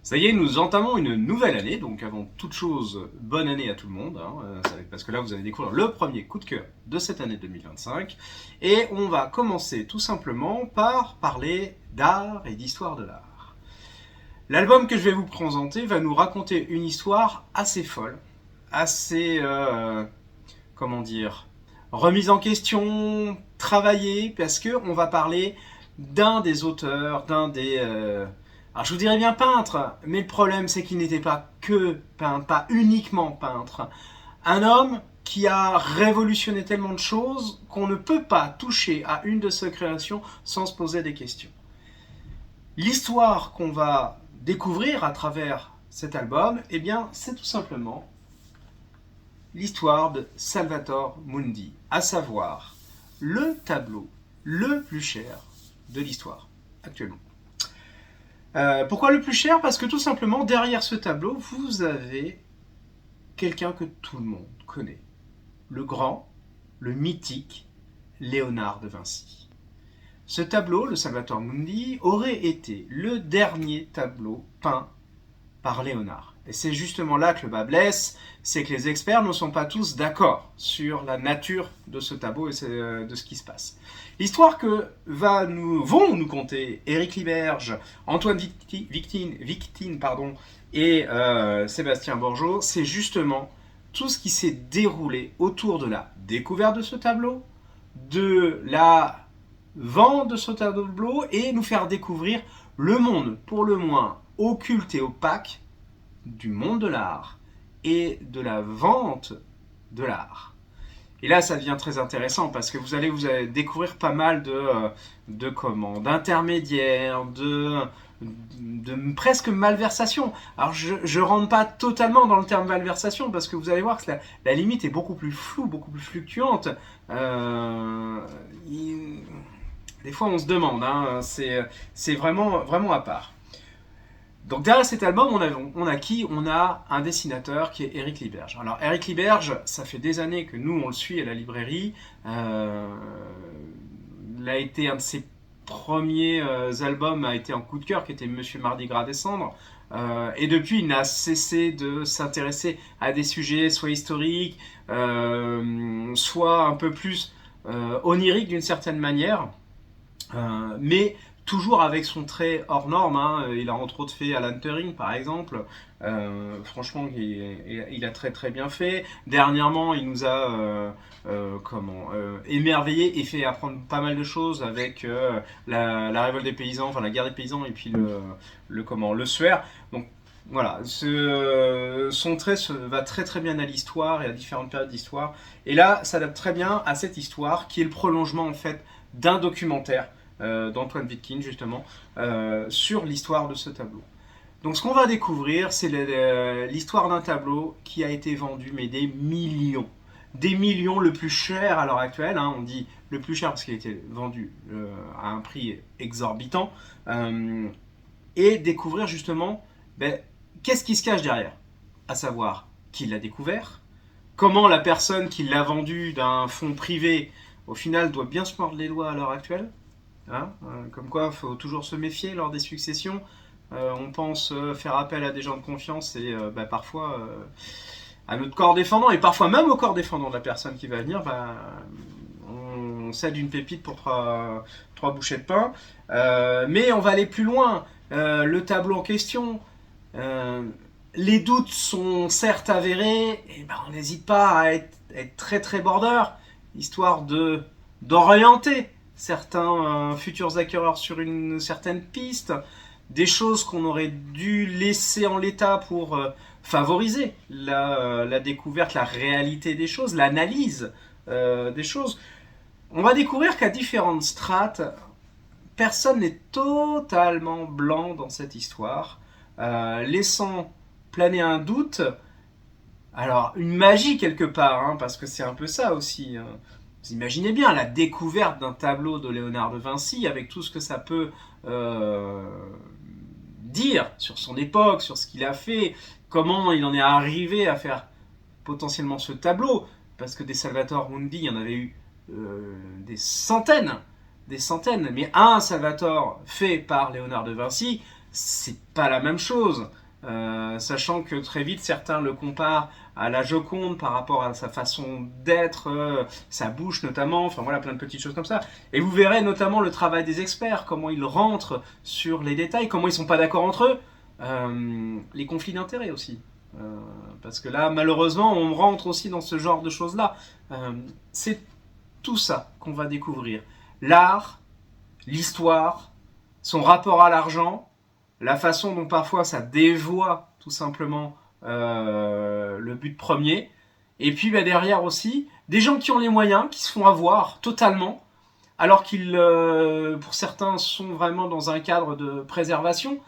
Ça y est, nous entamons une nouvelle année, donc avant toute chose, bonne année à tout le monde, parce que là vous allez découvrir le premier coup de cœur de cette année 2025, et on va commencer tout simplement par parler d'art et d'histoire de l'art. L'album que je vais vous présenter va nous raconter une histoire assez folle, assez, comment dire, remise en question, travaillée, parce que on va parler d'un des auteurs, alors je vous dirais bien peintre, mais le problème c'est qu'il n'était pas que peintre, pas uniquement peintre. Un homme qui a révolutionné tellement de choses qu'on ne peut pas toucher à une de ses créations sans se poser des questions. L'histoire qu'on va découvrir à travers cet album, eh bien, c'est tout simplement l'histoire de Salvator Mundi, à savoir le tableau le plus cher de l'histoire actuellement. Pourquoi le plus cher? Parce que tout simplement, derrière ce tableau, vous avez quelqu'un que tout le monde connaît. Le grand, le mythique Léonard de Vinci. Ce tableau, le Salvator Mundi, aurait été le dernier tableau peint par Léonard. Et c'est justement là que le bas blesse, c'est que les experts ne sont pas tous d'accord sur la nature de ce tableau et de ce qui se passe. L'histoire que vont nous conter Éric Liberge, Antoine Victine et Sébastien Borgeaud, c'est justement tout ce qui s'est déroulé autour de la découverte de ce tableau, de la vente de ce tableau et nous faire découvrir le monde, pour le moins occulte et opaque, du monde de l'art et de la vente de l'art. Et là, ça devient très intéressant parce que vous allez découvrir pas mal d'intermédiaires, de presque malversation. Alors, je rentre pas totalement dans le terme malversation parce que vous allez voir que la limite est beaucoup plus floue, beaucoup plus fluctuante. Des fois, on se demande, c'est vraiment, vraiment à part. Donc derrière cet album, on a qui? On a un dessinateur qui est Éric Liberge. Alors Éric Liberge, ça fait des années que nous on le suit à la librairie. Il a été un de ses premiers albums a été un coup de cœur qui était Monsieur Mardi Gras Descendre. Et depuis, il n'a cessé de s'intéresser à des sujets soit historiques, soit un peu plus oniriques d'une certaine manière. Mais toujours avec son trait hors norme. Il a entre autres fait Alan Turing par exemple. Franchement, il a très très bien fait. Dernièrement, il nous a émerveillé et fait apprendre pas mal de choses avec la révolte des paysans, enfin la guerre des paysans et puis le suaire. Donc voilà, son trait va très très bien à l'histoire et à différentes périodes d'histoire. Et là, ça s'adapte très bien à cette histoire qui est le prolongement en fait d'un documentaire d'Antoine Vitkin justement sur l'histoire de ce tableau. Donc ce qu'on va découvrir, c'est l'histoire d'un tableau qui a été vendu mais des millions, le plus cher à l'heure actuelle, on dit le plus cher parce qu'il a été vendu à un prix exorbitant, et découvrir justement qu'est-ce qui se cache derrière, à savoir qui l'a découvert, comment la personne qui l'a vendu d'un fonds privé au final doit bien se mordre les doigts à l'heure actuelle. Comme quoi, il faut toujours se méfier lors des successions. On pense faire appel à des gens de confiance et parfois à notre corps défendant et parfois même au corps défendant de la personne qui va venir. On cède une pépite pour trois bouchées de pain. Mais on va aller plus loin. Le tableau en question, les doutes sont certes avérés. Et on n'hésite pas à être très très border, histoire d'orienter certains futurs acquéreurs sur une certaine piste, des choses qu'on aurait dû laisser en l'état pour favoriser la découverte, la réalité des choses, l'analyse des choses. On va découvrir qu'à différentes strates, personne n'est totalement blanc dans cette histoire, laissant planer un doute, alors une magie quelque part, parce que c'est un peu ça aussi. Vous imaginez bien la découverte d'un tableau de Léonard de Vinci avec tout ce que ça peut dire sur son époque, sur ce qu'il a fait, comment il en est arrivé à faire potentiellement ce tableau, parce que des Salvator Mundi, il y en avait eu des centaines, mais un Salvator fait par Léonard de Vinci, c'est pas la même chose. Sachant que très vite certains le comparent à la Joconde par rapport à sa façon d'être, sa bouche notamment, enfin voilà, plein de petites choses comme ça. Et vous verrez notamment le travail des experts, comment ils rentrent sur les détails, comment ils sont pas d'accord entre eux, les conflits d'intérêts aussi. Parce que là, malheureusement, on rentre aussi dans ce genre de choses-là. C'est tout ça qu'on va découvrir. L'art, l'histoire, son rapport à l'argent, la façon dont parfois ça dévoie tout simplement le but premier. Et puis bah, derrière aussi, des gens qui ont les moyens, qui se font avoir totalement, alors qu'ils, pour certains, sont vraiment dans un cadre de préservation.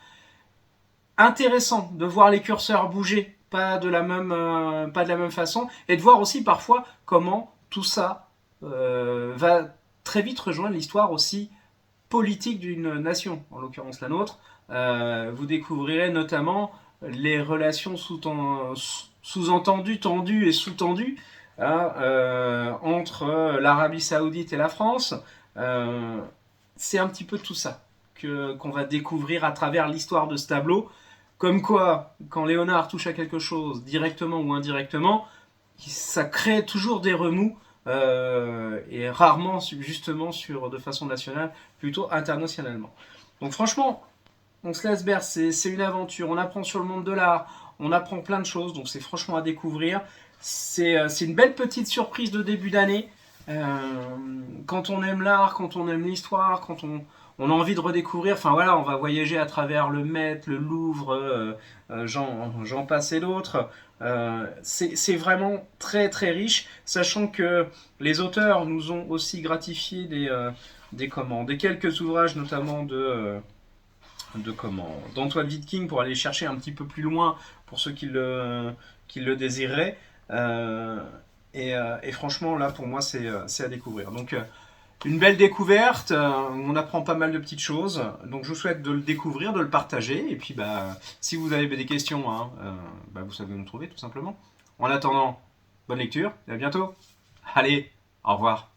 Intéressant de voir les curseurs bouger, pas de la même façon, et de voir aussi parfois comment tout ça va très vite rejoindre l'histoire aussi politique d'une nation, en l'occurrence la nôtre. Vous découvrirez notamment les relations sous-entendues, tendues et sous-tendues entre l'Arabie Saoudite et la France. C'est un petit peu tout ça qu'on va découvrir à travers l'histoire de ce tableau. Comme quoi, quand Léonard touche à quelque chose, directement ou indirectement, ça crée toujours des remous, et rarement justement de façon nationale, plutôt internationalement. Donc franchement, on se laisse bercer, c'est une aventure, on apprend sur le monde de l'art, on apprend plein de choses, donc c'est franchement à découvrir. C'est une belle petite surprise de début d'année. Quand on aime l'art, quand on aime l'histoire, quand on a envie de redécouvrir, enfin voilà, on va voyager à travers le Met, le Louvre, j'en passe et d'autres. C'est vraiment très très riche, sachant que les auteurs nous ont aussi gratifié des quelques ouvrages, notamment d'Antoine Viking, pour aller chercher un petit peu plus loin pour ceux qui le désireraient. Et franchement, là, pour moi, c'est à découvrir. Donc, une belle découverte, on apprend pas mal de petites choses. Donc, je vous souhaite de le découvrir, de le partager. Et puis, si vous avez des questions, hein, vous savez où nous trouver, tout simplement. En attendant, bonne lecture et à bientôt. Allez, au revoir.